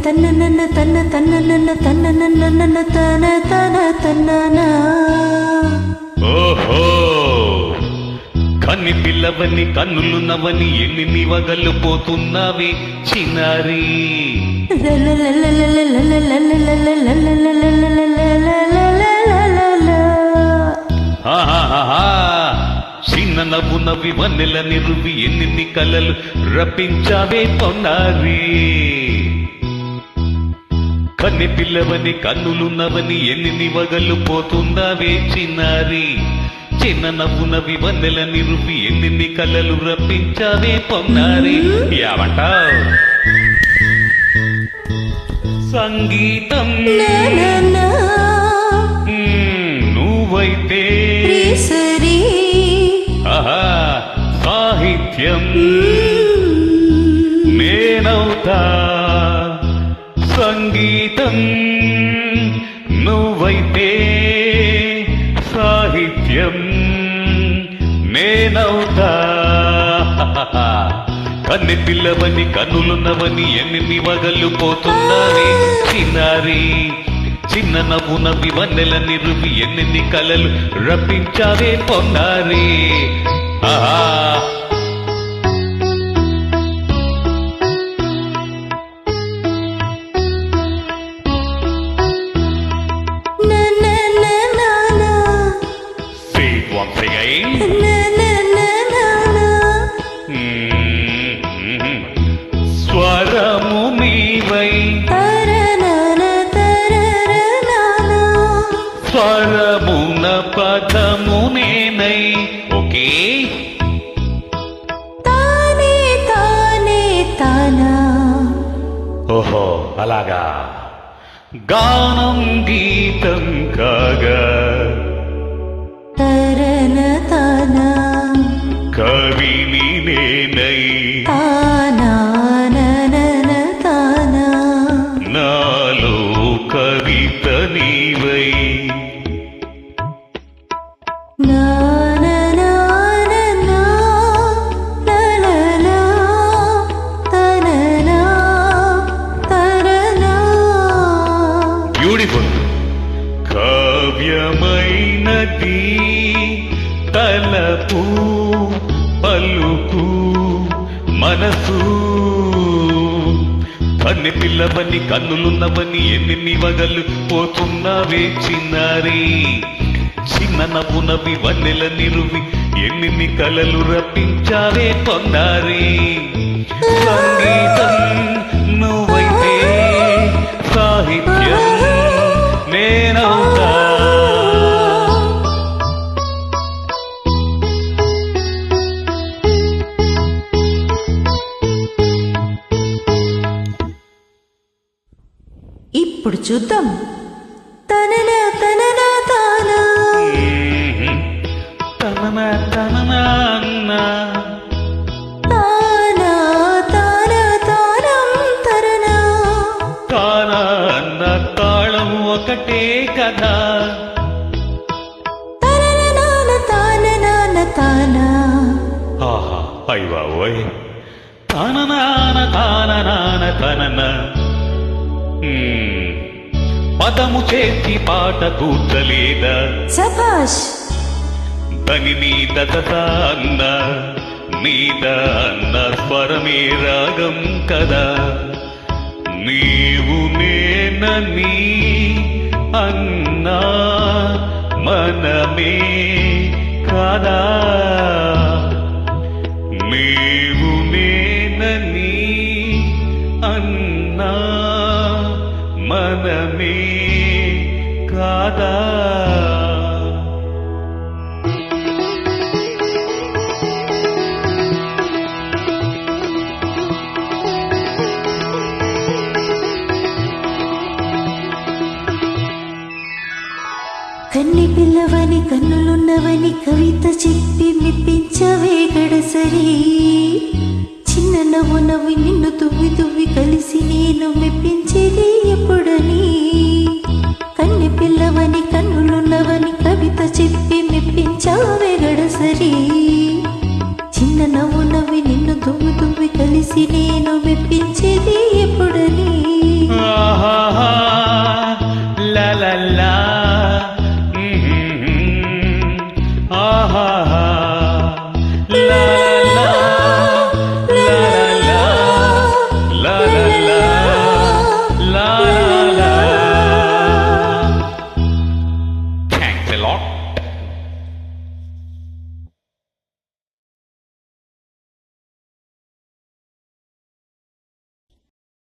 తన్న తన్న తన్న తన్న తన్న తన తన తన్న. ఓహో కన్ని పిల్లవని కన్నులు నవని ఎన్ని నివగలు పోతున్నావి చిన్నారి. చిన్న నవ్వు నవ్వి వన్నెల నిరువి ఎన్ని కలలు రప్పించావే పొన్నారి. కన్ని పిల్లవని కన్నులున్నవని ఎన్ని నివగలు పోతున్నావే చిన్నారి. చిన్న నవ్వు నవ్వి వన్నెల నిరువి ఎన్ని కలలు రప్పించావే పొన్నారి. ఏమంటావ్? సంగీతం నువ్వైతే ఆహా సాహిత్యం నేనవుతా. సంగీతం నువ్వైతే సాహిత్యం నేనవుతా. కన్నె పిల్లవని కన్నులున్నవని ఎన్ని వగలు పోతున్నావే చిన్నారి. చిన్న నవ్వు నవ్వి వన్నెల నిరువి ఎన్ని కలలు రప్పించావే పొన్నారి. ఆహా once again. స్వరము నీవై స్వరమున పదము నేనై. ఓకే తానే తానే తానా. ఓహో అలాగా. గానం గీతం కాగా తరన తానా కవిని నేనై తానా నన తానా. నాలో కవిత నీవై బ్యూటిఫుల్. కావ్యమైనది తలపు పలుకు మనసు. కన్నె పిల్లవని కన్నులున్నవని ఎన్ని వగలు పోతున్నావే చిన్నారి. చిన్న నవ్వు నవ్వి వన్నెల నిరువి ఎన్ని కలలు రప్పించావే పొన్నారి. సంగీతం నువ్వైతే సాహిత్యం నేనవుతా. ఇప్పుడు చూద్దాం. తనన తనన తానా తనన తనన అన్నా తానా తానా తానం తరనా. తానా అన్న తాళం ఒకటే కదా. తనన నాన తాన నాన తానా. ఆహా అయ్యా ఓయ్. తాననాన తాననాన తనన. పదము చేతి పాట కూర్చలేదా. సభాష్. దని మీద అన్న మీద అన్న స్వరమే రాగం కదా. నీవు నేనని అన్నా మనమే కాదా. నీవు నేనని అన్నా మనమే కాదా. కన్ని పిల్లవని కన్నులున్నవని కవిత చెప్పి మెప్పించవే గడసరి. చిన్న నవ్వు నవ్వి నిన్ను తువ్వి తువ్వి కలిసి నేను మెప్పించేది ఎప్పుడని. కన్ని పిల్లవని కన్నులున్నవని కవిత చెప్పి మెప్పించవే గడసరి. చిన్న నవ్వు నవ్వి నిన్ను తువ్వి తువ్వి కలిసి నేను మెప్పించేది ఎప్పుడని. a lot.